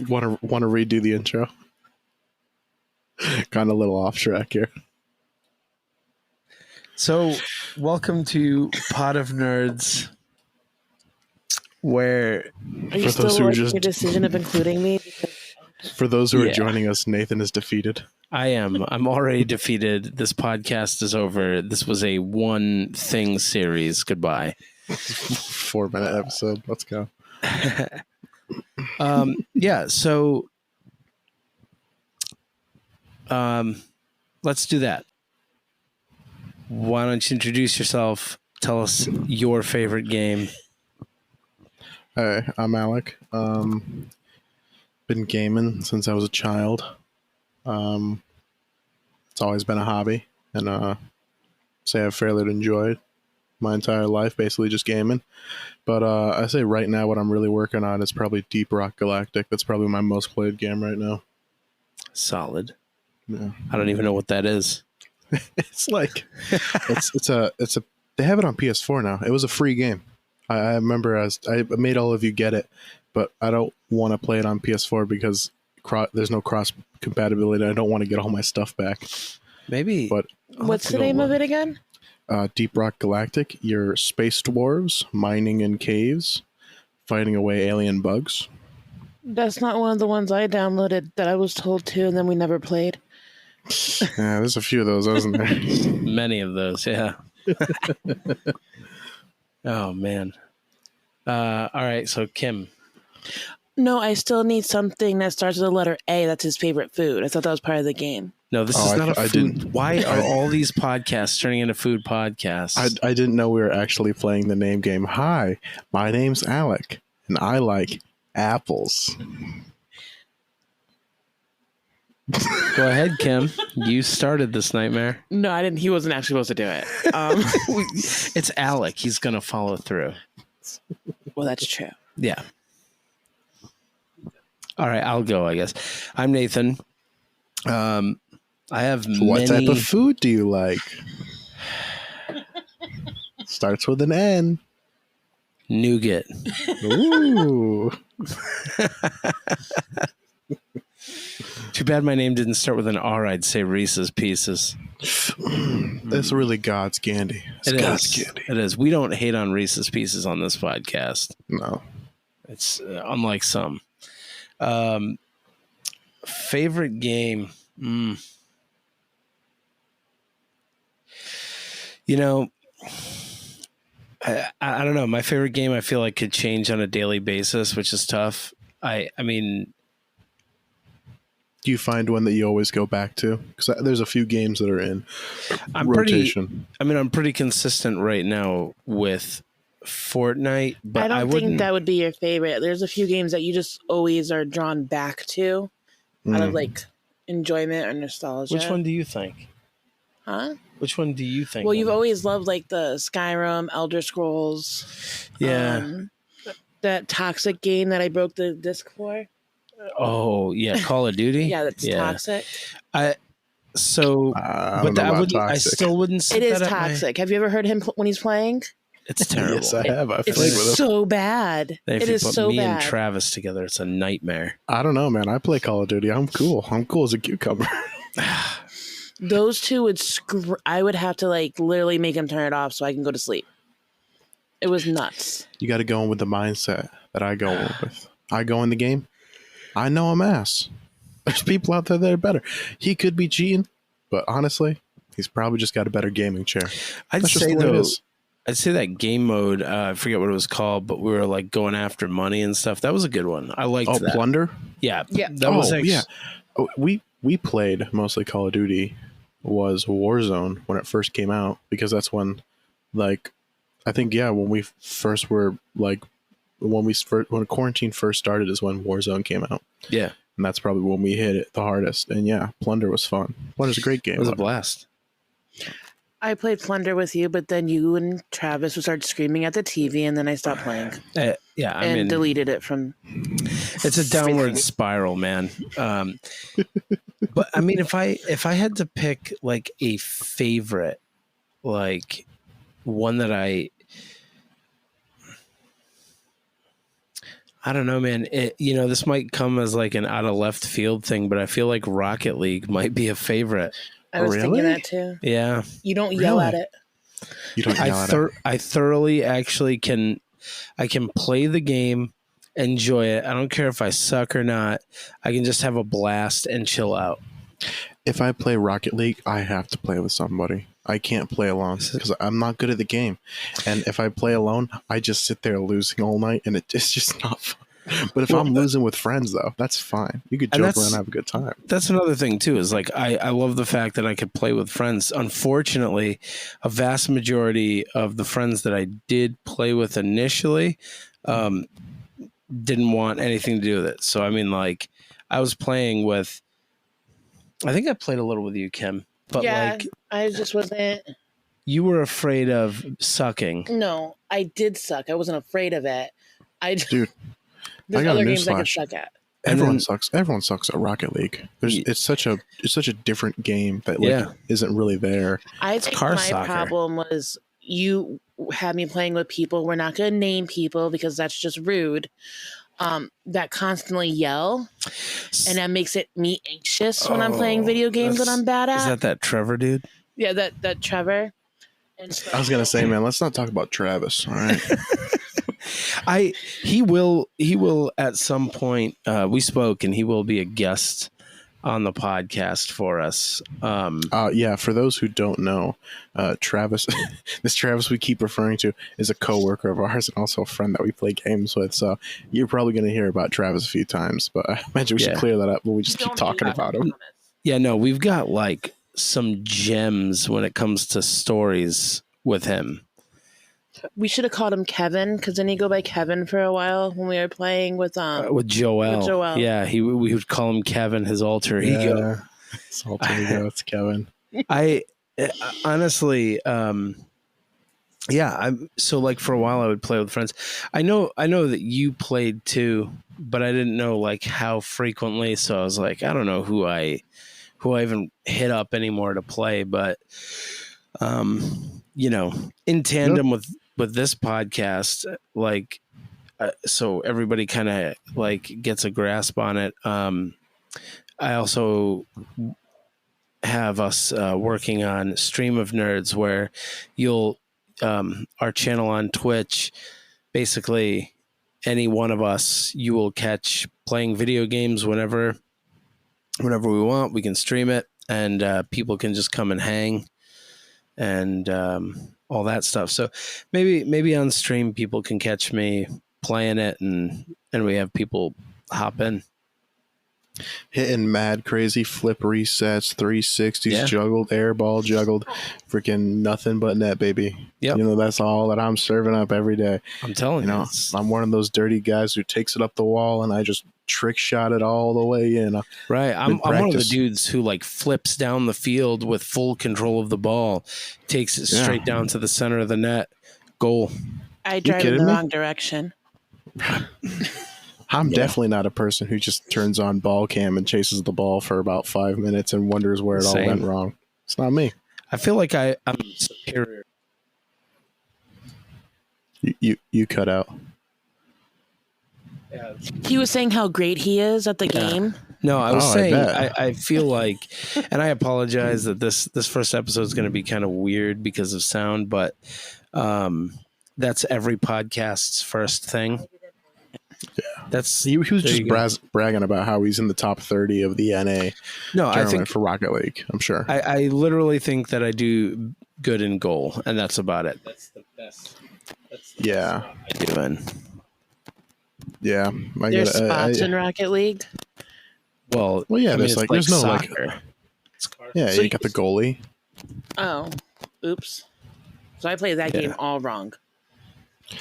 Want to redo the intro? Kind of a little off track here. So, welcome to Pot of Nerds, where Are you For still those who are regretting just- your decision of including me? For those who are Yeah. joining us, Nathan is defeated. I'm already defeated. This podcast is over. This was a one thing series. Goodbye. 4-minute episode. Let's go. Yeah. So, let's do that. Why don't you introduce yourself? Tell us your favorite game. Hey, I'm Alec. Been gaming since I was a child. It's always been a hobby, and say I've fairly enjoyed my entire life, basically just gaming. But I say right now, what I'm really working on is probably Deep Rock Galactic. That's probably my most played game right now. Solid. Yeah. I don't even know what that is. It's like it's a they have it on PS4 now. It was a free game. I remember I made all of you get it, but I don't want to play it on PS4 because there's no cross compatibility. I don't want to get all my stuff back. Maybe. But What's the name of it again? Deep Rock Galactic, you're space dwarves mining in caves, fighting away alien bugs. That's not one of the ones I downloaded that I was told to, and then we never played. Yeah, there's a few of those, isn't there? Many of those, yeah. Oh man. All right, so Kim. No, I still need something that starts with the letter A. That's his favorite food. I thought that was part of the game. No, this Oh, is not a I food. didn't- Why are all these podcasts turning into food podcasts? I didn't know we were actually playing the name game. Hi, my name's Alec, and I like apples. Go ahead, Kim. You started this nightmare. No, I didn't. He wasn't actually supposed to do it. It's Alec. He's gonna follow through. Well, that's true. Yeah. All right, I'll go. I guess I'm Nathan. I have What many. type of food do you like? Starts with an N. Nougat. Ooh. Too bad my name didn't start with an R. I'd say Reese's Pieces. That's really God's candy. It's God's candy. It is. We don't hate on Reese's Pieces on this podcast. No. It's unlike some. Favorite game. You know, I don't know. My favorite game I feel like could change on a daily basis, which is tough. I mean, Do you find one that you always go back to? Because there's a few games that are in rotation. I'm pretty consistent right now with Fortnite, but I don't wouldn't. think that would be your favorite. There's a few games that you just always are drawn back to out of like enjoyment or nostalgia. Which one do you think? Huh? Which one do you think? Well, you've always loved like the Skyrim, Elder Scrolls. Yeah. That Toxic game that I broke the disc for. Oh yeah, Call of Duty. Yeah, that's Toxic. I don't know about I Toxic. still wouldn't. Set It is that at my- toxic. Have you ever heard him when he's playing? It's terrible. Yes, I have. I've It's played with it. so bad. If It you is put so me and bad. Travis together, it's a nightmare. I don't know, man. I play Call of Duty. I'm cool. I'm cool as a cucumber. Those two would I would have to like literally make him turn it off so I can go to sleep. It was nuts. You got to go in with the mindset that I go in with. I go in the game. I know I'm ass. There's people out there that are better. He could be cheating, but honestly, he's probably just got a better gaming chair. I'd That's just say the way it though, is. I'd say that game mode. I forget what it was called, but we were like going after money and stuff. That was a good one. I liked Oh, that. Plunder? Yeah. That was yeah. Oh, we played mostly Call of Duty was Warzone when it first came out because that's when, like, I think when we first were like when quarantine first started is when Warzone came out. Yeah, and that's probably when we hit it the hardest. And yeah, Plunder was fun. Plunder's a great game. it was a blast. I played Plunder with you, but then you and Travis would start screaming at the TV, and then I stopped playing Yeah, I and mean, deleted it from. it's a downward spiral, man. But I mean, if I had to pick like a favorite, like one that I don't know, man. This might come as like an out of left field thing, but I feel like Rocket League might be a favorite. I was thinking Really? that too. Yeah. You don't yell at Really? it. You don't yell at it. I thoroughly actually can. I can play the game, enjoy it. I don't care if I suck or not. I can just have a blast and chill out. If I play Rocket League, I have to play with somebody. I can't play alone because I'm not good at the game. And if I play alone, I just sit there losing all night, and it's just not fun. But if I'm losing with friends, though, that's fine. You could joke around and have a good time. That's another thing too. Is like I love the fact that I could play with friends. Unfortunately, a vast majority of the friends that I did play with initially didn't want anything to do with it. So I mean, like I was playing with. I think I played a little with you, Kim. But Yeah, like I just wasn't. you were afraid of sucking. No, I did suck. I wasn't afraid of it. Dude, There's I got a other games I could newsflash. suck at. Everyone sucks. Everyone sucks at Rocket League. It's such a different game that isn't really there. I think car my soccer. problem was you had me playing with people. We're not going to name people because that's just rude. That constantly yell, and that makes me anxious when I'm playing video games that I'm bad at. Is that Trevor dude? Yeah, that Trevor. And so, I was gonna say, man, let's not talk about Travis. All right. He will at some point. We spoke, and he will be a guest on the podcast for us. Yeah, for those who don't know, Travis, this Travis we keep referring to is a coworker of ours and also a friend that we play games with. So you're probably going to hear about Travis a few times, but I imagine we should clear that up when we just keep talking about him. Yeah, no, we've got like some gems when it comes to stories with him. we should have called him Kevin because didn't he go by Kevin for a while when we were playing with Joel. With Joel. Yeah, we would call him Kevin, his alter ego. His alter ego, it's Kevin. I honestly, yeah. So like for a while I would play with friends. I know that you played too, but I didn't know like how frequently. So I was like, I don't know who I even hit up anymore to play. But in tandem with this podcast, like, so everybody kind of like gets a grasp on it. I also have us working on Stream of Nerds, where you'll our channel on Twitch, basically any one of us you will catch playing video games whenever we want. We can stream it, and people can just come and hang and all that stuff. So maybe on stream people can catch me playing it, and we have people hop in. Hitting mad crazy flip resets, 360s juggled, air ball juggled, freaking nothing but net, baby. Yep. That's all that I'm serving up every day. I'm telling you, I'm one of those dirty guys who takes it up the wall and I just trick shot it all the way in. Right. I'm one of the dudes who like flips down the field with full control of the ball, takes it straight down to the center of the net, goal. I drive in the wrong direction. I'm definitely not a person who just turns on ball cam and chases the ball for about 5 minutes and wonders where it all went wrong. It's not me. I feel like I'm superior. You cut out. Yeah. He was saying how great he is at the game. No, I was saying I feel like, and I apologize that this first episode is going to be kind of weird because of sound, but that's every podcast's first thing. Yeah, that's he was just bragging about how he's in the top 30 of the NA. No, I think for Rocket League. I'm sure. I literally think that I do good in goal, and that's about it. That's the best. Yeah, I do in. Yeah, there's spots in Rocket League. Well, yeah. There's like there's no soccer. Yeah, so you got the goalie. Oh, oops. So I played that game all wrong.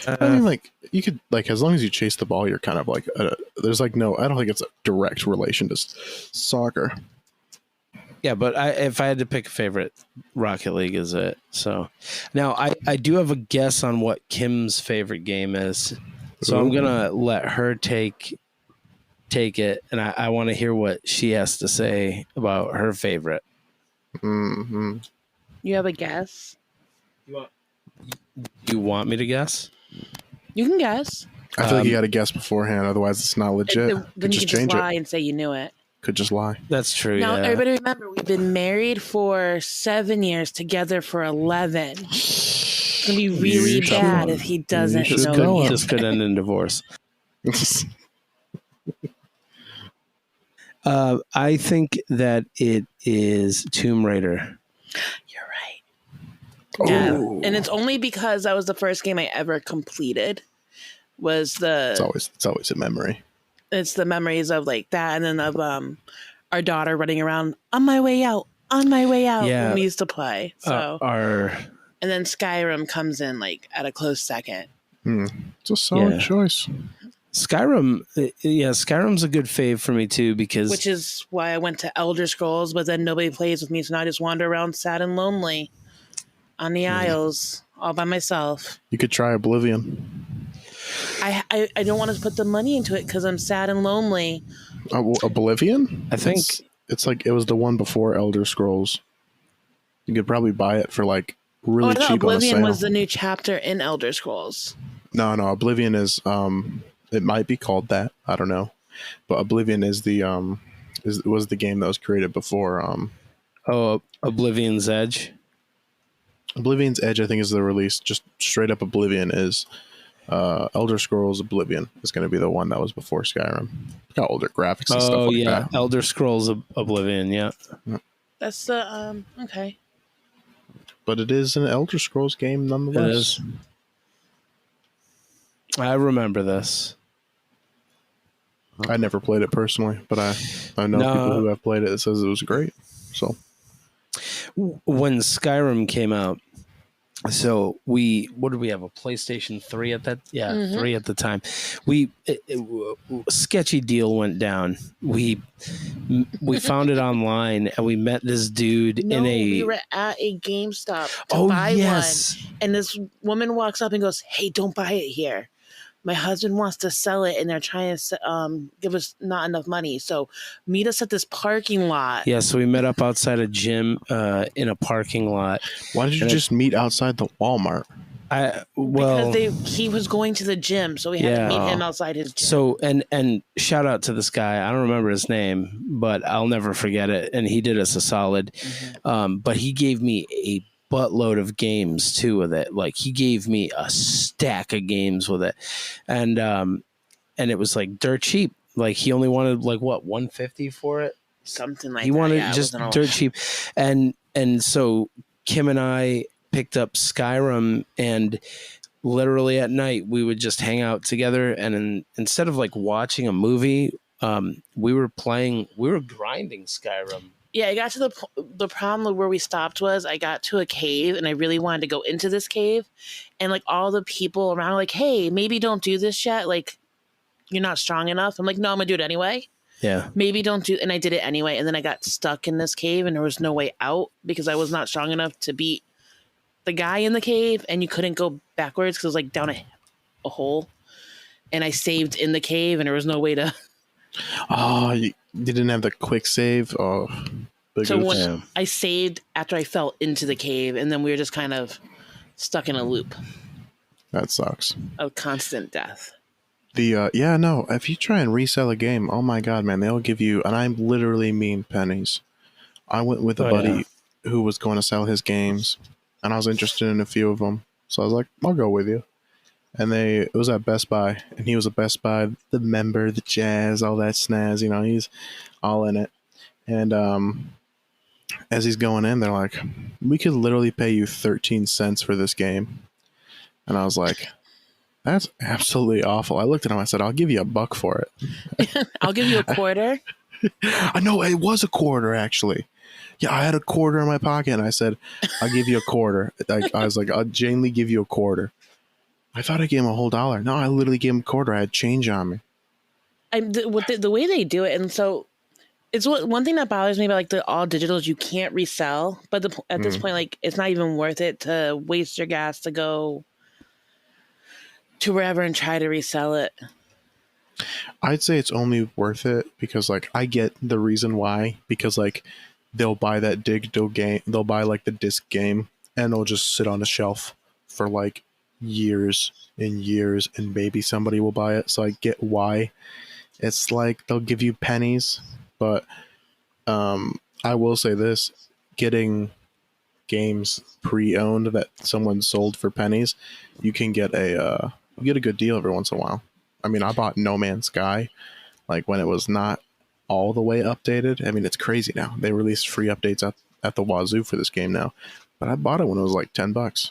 I mean, like you could as long as you chase the ball, you're kind of like there's like no. I don't think it's a direct relation to soccer. Yeah, but if I had to pick a favorite, Rocket League is it. So now I do have a guess on what Kim's favorite game is. So I'm gonna let her take it, and I want to hear what she has to say about her favorite. Mm-hmm. You have a guess? You want me to guess? You can guess. I feel like you got to guess beforehand, otherwise it's not legit. Then you could just lie and say you knew it. Could just lie. That's true. Now, yeah. everybody remember, we've been married for 7 years, together for 11. It's going to be really bad if he doesn't know it. This could end in divorce. I think that it is Tomb Raider. You're right. Yeah. And it's only because that was the first game I ever completed. It's always a memory. It's the memories of like that, and then of our daughter running around on my way out when we used to play. So and then Skyrim comes in like at a close second. It's a solid choice. Skyrim's a good fave for me too, because which is why I went to Elder Scrolls, but then nobody plays with me, so now I just wander around sad and lonely on the Isles all by myself. You could try Oblivion. I don't want to put the money into it because I'm sad and lonely. Oblivion? I think it's like it was the one before Elder Scrolls. You could probably buy it for like really cheap. Oblivion was the new chapter in Elder Scrolls. No, Oblivion is it might be called that. I don't know, but Oblivion is was the game that was created before. Oblivion's Edge. Oblivion's Edge, I think, is the release. Just straight up Oblivion is. Elder Scrolls Oblivion is going to be the one that was before Skyrim. Got older graphics and stuff like that. Elder Scrolls Oblivion, yeah. That's the okay. But it is an Elder Scrolls game nonetheless. It is. I remember this. I never played it personally, but I know people who have played it. It says it was great. So when Skyrim came out, so what did we have, a PlayStation 3 at that? Yeah, 3 at the time. Sketchy deal went down. We found it online, and we met this dude we were at a GameStop to buy one, and this woman walks up and goes, "Hey, don't buy it here. My husband wants to sell it, and they're trying to give us not enough money. So meet us at this parking lot." Yeah, so we met up outside a gym in a parking lot. Why did you just meet outside the Walmart? Because he was going to the gym, so we had to meet him outside his gym. So and shout out to this guy. I don't remember his name, but I'll never forget it. And he did us a solid. But he gave me a buttload of games too with it. Like he gave me a stack of games with it, and it was like dirt cheap. Like he only wanted like what, $150 for it, something like that. He wanted just dirt cheap, and so Kim and I picked up Skyrim, and literally at night we would just hang out together, and instead of like watching a movie, we were grinding Skyrim. Yeah, I got to the problem where we stopped was I got to a cave and I really wanted to go into this cave, and like all the people around were like, "Hey, maybe don't do this yet. Like, you're not strong enough." I'm like, "No, I'm gonna do it anyway." Yeah. Maybe don't do, and I did it anyway. And then I got stuck in this cave and there was no way out because I was not strong enough to beat the guy in the cave, and you couldn't go backwards because it was like down a hole. And I saved in the cave and there was no way to. Oh, you didn't have the quick save? Oh, so I saved after I fell into the cave, and then we were just kind of stuck in a loop. That sucks. Of constant death. If you try and resell a game, oh my god, man, they'll give you, and I literally mean pennies. I went with a buddy who was going to sell his games, and I was interested in a few of them, so I was like, I'll go with you. And it was at Best Buy, and he was a Best Buy, the member, the jazz, all that snazz, he's all in it. And as he's going in, they're like, "We could literally pay you 13 cents for this game." And I was like, "That's absolutely awful." I looked at him, I said, "I'll give you $1 for it." I'll give you a quarter. I know, it was a quarter, actually. Yeah, I had a quarter in my pocket, and I said, "I'll give you a quarter." I was like, "I'll genuinely give you a quarter." I thought I gave him a whole $1. No, I literally gave him a quarter. I had change on me. The way they do it, and so it's one thing that bothers me about like the all digitals, you can't resell. But at this point, like it's not even worth it to waste your gas to go to wherever and try to resell it. I'd say it's only worth it because like I get the reason why, because like they'll buy that digital game, they'll buy like the disc game, and they'll just sit on a shelf for like years and years, and maybe somebody will buy it. So I get why it's like they'll give you pennies, but I will say this: getting games pre-owned that someone sold for pennies, you can get you get a good deal every once in a while. I mean, I bought No Man's Sky like when it was not all the way updated. I mean, it's crazy now. They released free updates at the wazoo for this game now, but I bought it when it was like $10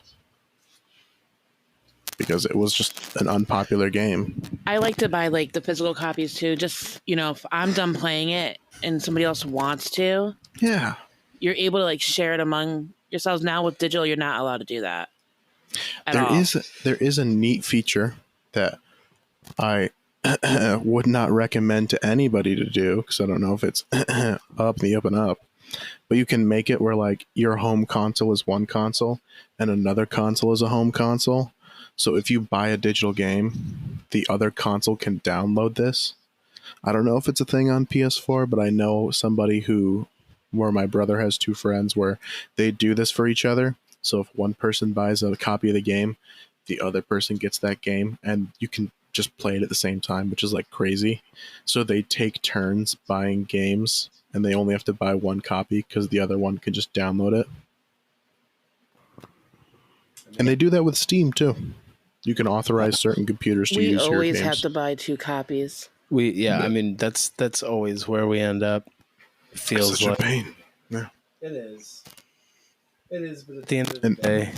because it was just an unpopular game. I like to buy like the physical copies too. Just, if I'm done playing it and somebody else wants to, Yeah, you're able to like share it among yourselves. Now with digital, you're not allowed to do that at there all. is a neat feature that I would not recommend to anybody to do because I don't know if it's up and up. But you can make it where like your home console is one console and another console is a home console. So if you buy a digital game, the other console can download this. I don't know if it's a thing on PS4, but I know somebody where my brother has two friends where they do this for each other. So if one person buys a copy of the game, the other person gets that game, and you can just play it at the same time, which is like crazy. So they take turns buying games, and they only have to buy one copy because the other one can just download it. And they do that with Steam too. You can authorize certain computers to We use your always games. have to buy 2 copies. I mean, that's always where we end up. It feels Such like a pain. Yeah. it is. It is, but at the end of the day,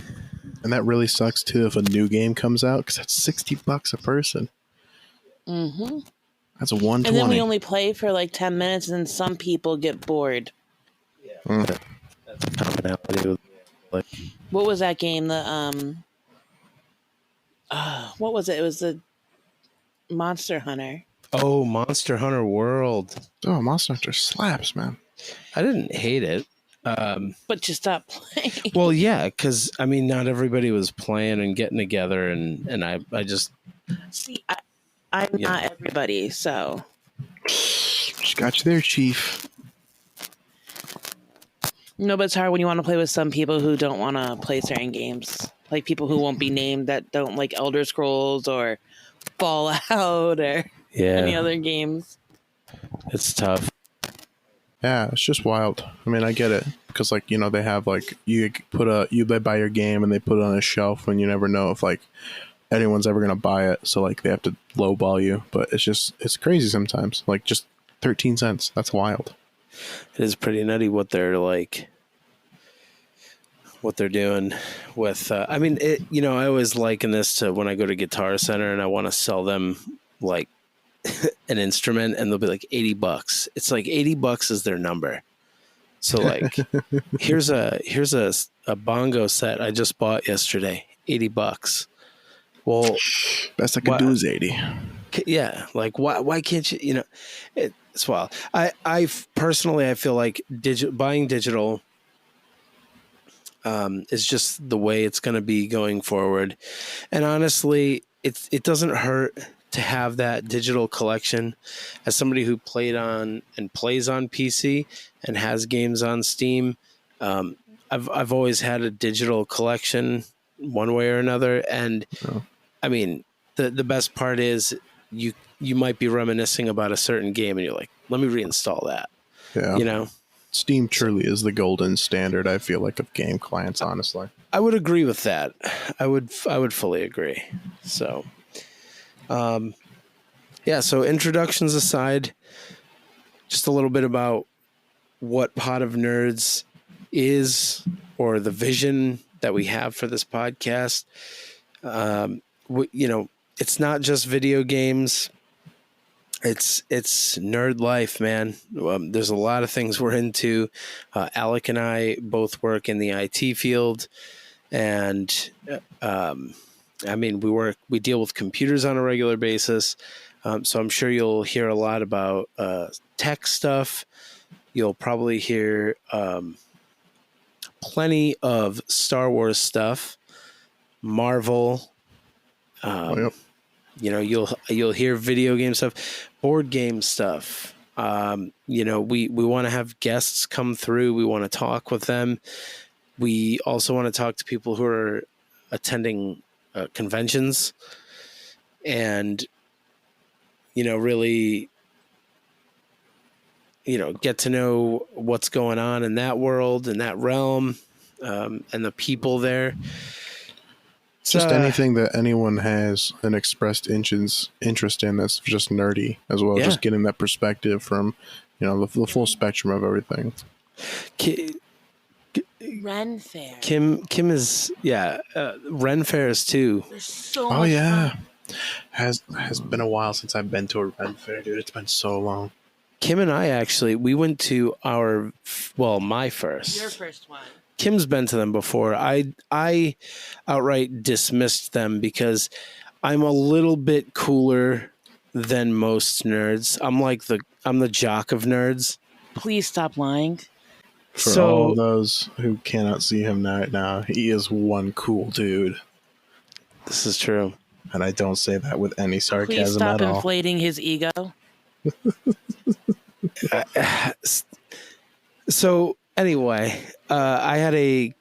And that really sucks too if a new game comes out because that's $60 a person. Mm-hmm. That's a 120. And then we only play for like 10 minutes, and then some people get bored. Mm. that's a commonality with like What was that game? What was it? It was the Monster Hunter. oh, Monster Hunter World. Oh, Monster Hunter slaps, man. I didn't hate it. But you stopped playing. Well, yeah, because I mean, not everybody was playing and getting together, and I just See, I'm not everybody, so. Just got you there, Chief. No, but it's hard when you want to play with some people who don't want to play certain games. Like people who won't be named that don't like Elder Scrolls or Fallout or any other games. It's tough. Yeah, it's just wild. I mean, I get it because, like, they have like you buy your game and they put it on a shelf, and you never know if like anyone's ever gonna buy it. So like they have to lowball you, but it's crazy sometimes. Like just 13 cents. That's wild. It is pretty nutty what they're doing with. I mean, I always liken this to when I go to Guitar Center and I want to sell them like an instrument, and they'll be like $80. It's like $80 is their number. So like, here's a bongo set I just bought yesterday, $80. Well, Best I can do is 80. Yeah, like why can't you? It's wild. I personally I feel like buying digital is just the way it's going to be going forward, and honestly, it doesn't hurt to have that digital collection. As somebody who played on and plays on PC and has games on Steam, I've always had a digital collection one way or another, and I mean the best part is you might be reminiscing about a certain game and you're like, let me reinstall that. Yeah. Steam truly is the golden standard, I feel like, of game clients, honestly. I would agree with that. I would fully agree. So, so introductions aside, just a little bit about what Pot of Nerds is, or the vision that we have for this podcast. It's not just video games. It's nerd life, man. There's a lot of things we're into. Alec and I both work in the IT field, and I mean, we deal with computers on a regular basis. So I'm sure you'll hear a lot about tech stuff. You'll probably hear plenty of Star Wars stuff, Marvel. Yep. You'll hear video game stuff, board game stuff. We want to have guests come through. We want to talk with them. We also want to talk to people who are attending conventions, and really get to know what's going on in that world, in that realm, and the people there. Just anything that anyone has an expressed interest in that's just nerdy as well. Yeah. Just getting that perspective from, the full spectrum of everything. Ren Fair. Kim is Ren Fairs too. There's so Oh much yeah, fun. has been a while since I've been to a Ren Fair, dude. It's been so long. Kim and I actually we went to my first. Your first one. Kim's been to them before. I outright dismissed them because I'm a little bit cooler than most nerds. I'm the jock of nerds. Please stop lying. For all those who cannot see him right now, he is one cool dude. This is true. And I don't say that with any Please sarcasm stop at all. inflating his ego. So anyway, I had a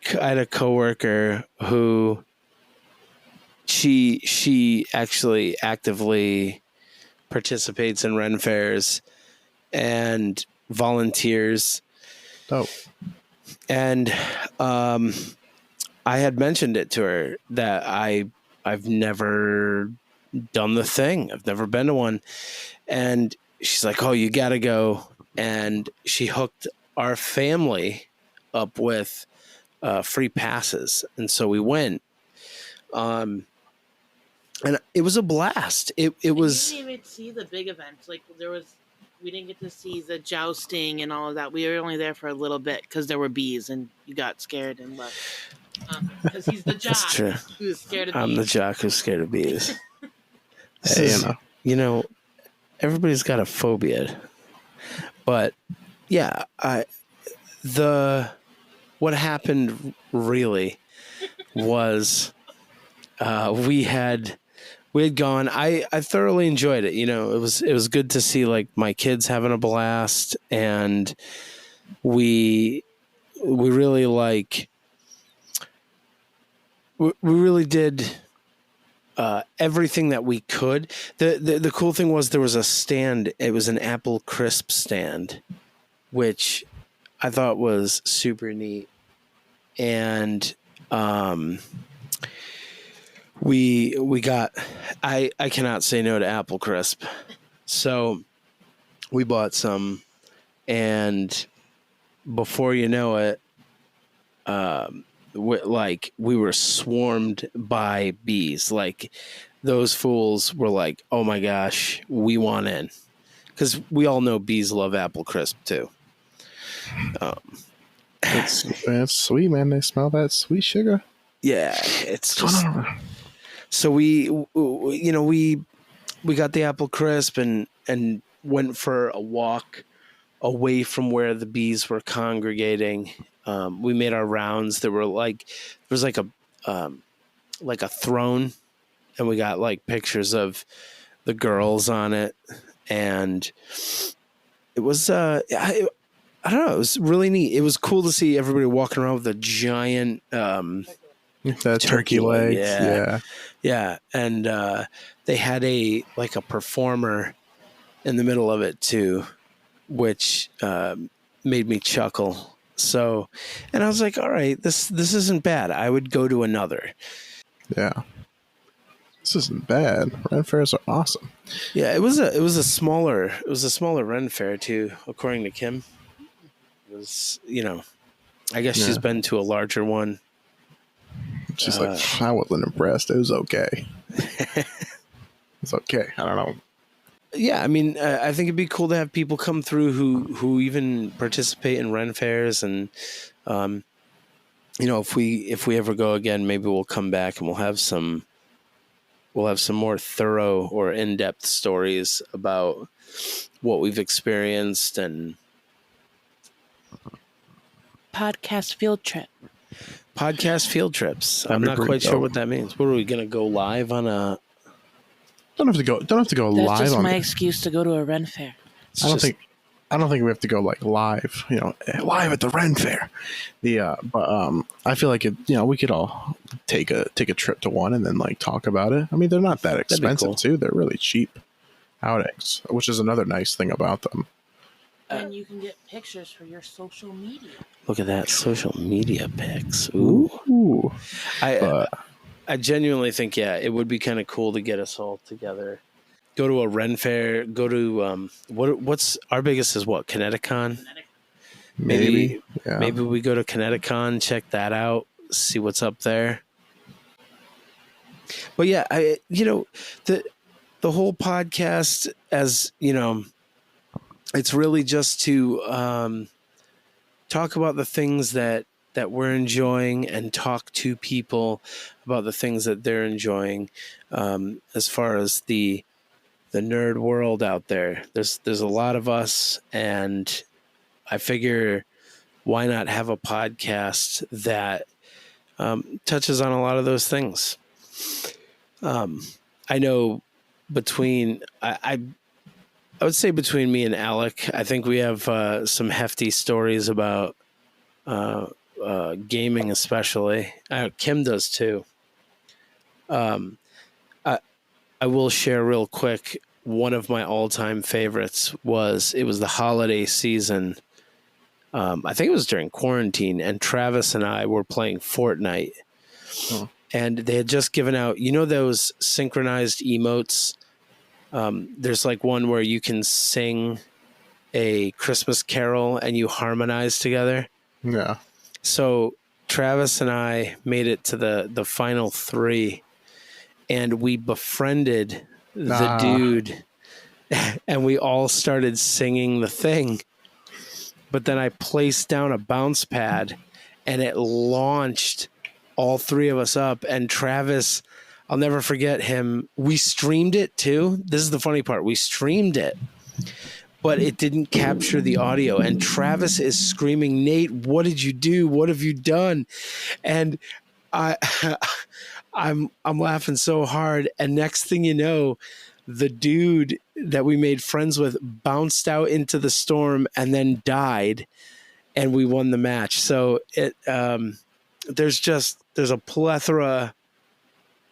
coworker who she actually actively participates in Ren Fairs and volunteers. Oh, and I had mentioned it to her that I've never done the thing. I've never been to one, and she's like, "Oh, you got to go." And she hooked our family up with free passes, and so we went. And it was a blast. It was. We didn't even see the big events. Like we didn't get to see the jousting and all of that. We were only there for a little bit because there were bees, and you got scared and left. Because he's the jock That's true. who's scared of bees. I'm the jock who's scared of bees. hey, Everybody's got a phobia, but yeah, what happened really was we had gone. I thoroughly enjoyed it. It was good to see like my kids having a blast, and we really we really did everything that we could. The cool thing was there was a stand. It was an apple crisp stand, which I thought was super neat. And we got, I cannot say no to apple crisp. So we bought some, and before you know it, we were swarmed by bees. Like those fools were like, "Oh my gosh, we want in," because we all know bees love apple crisp too. it's sweet, man. They smell that sweet sugar. Yeah, it's just. So we got the apple crisp and went for a walk away from where the bees were congregating. We made our rounds. There was like a throne, and we got like pictures of the girls on it, and it was I don't know, it was really neat. It was cool to see everybody walking around with a giant that turkey leg. Yeah, and they had a performer in the middle of it too, which made me chuckle. So, and I was like, all right, this isn't bad. I would go to another. Yeah. This isn't bad. Ren fairs are awesome. Yeah, it was a smaller Ren fair too, according to Kim. It was, I guess she's been to a larger one. She's like, I wasn't impressed. It was okay. It's okay. I don't know. Yeah, I mean, I think it'd be cool to have people come through who even participate in Ren fairs, and if we ever go again, maybe we'll come back and we'll have some more thorough or in-depth stories about what we've experienced and podcast field trip. Podcast field trips. I'm not quite sure what that means. What are we gonna go live on a? Don't have to go That's live just on my it. excuse to go to a Ren fair. I don't think I don't think we have to go like live, live at the Ren Fair. But I feel like we could all take a trip to one and then like talk about it. I mean, they're not that expensive cool. too. They're really cheap outings, which is another nice thing about them. And you can get pictures for your social media. Look at that, social media pics. Ooh. I genuinely think, it would be kind of cool to get us all together. Go to a Ren Fair. Go to what's our biggest is what? Kineticon. Maybe we go to Kineticon, check that out, see what's up there. But yeah, the whole podcast, as it's really just to talk about the things that we're enjoying and talk to people about the things that they're enjoying, as far as the nerd world out there. There's a lot of us, and I figure why not have a podcast that touches on a lot of those things. I know I would say between me and Alec, I think we have some hefty stories about gaming, especially. Kim does too. I will share real quick. One of my all-time favorites was the holiday season. I think it was during quarantine, and Travis and I were playing Fortnite. Oh. And they had just given out, those synchronized emotes. There's like one where you can sing a Christmas carol and you harmonize together. Yeah. So Travis and I made it to the final 3, and we befriended the dude, and we all started singing the thing. But then I placed down a bounce pad, and it launched all 3 of us up. And Travis, I'll never forget him. We streamed it too. This is the funny part. We streamed it, but it didn't capture the audio. And Travis is screaming, "Nate, what did you do? What have you done?" And I'm laughing so hard. And next thing you know, the dude that we made friends with bounced out into the storm and then died, and we won the match. So there's a plethora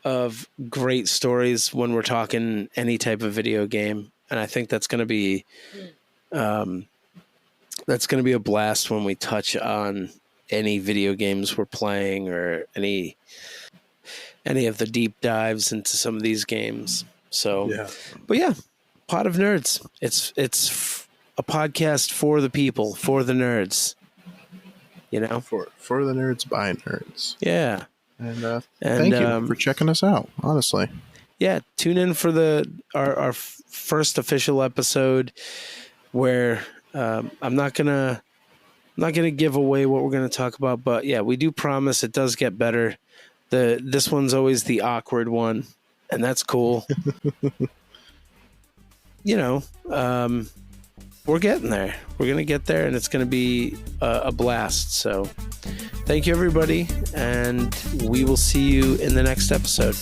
of great stories when we're talking any type of video game. And I think that's going to be a blast when we touch on any video games we're playing, or any of the deep dives into some of these games. So, But yeah, Pot of Nerds. It's a podcast for the people, for the nerds. For the nerds by nerds. Yeah. And thank you for checking us out, honestly. Yeah, tune in for our first official episode, where I'm not gonna give away what we're gonna talk about, but yeah, we do promise it does get better. This one's always the awkward one, and that's cool. We're getting there. We're gonna get there, and it's gonna be a blast. So, thank you, everybody, and we will see you in the next episode.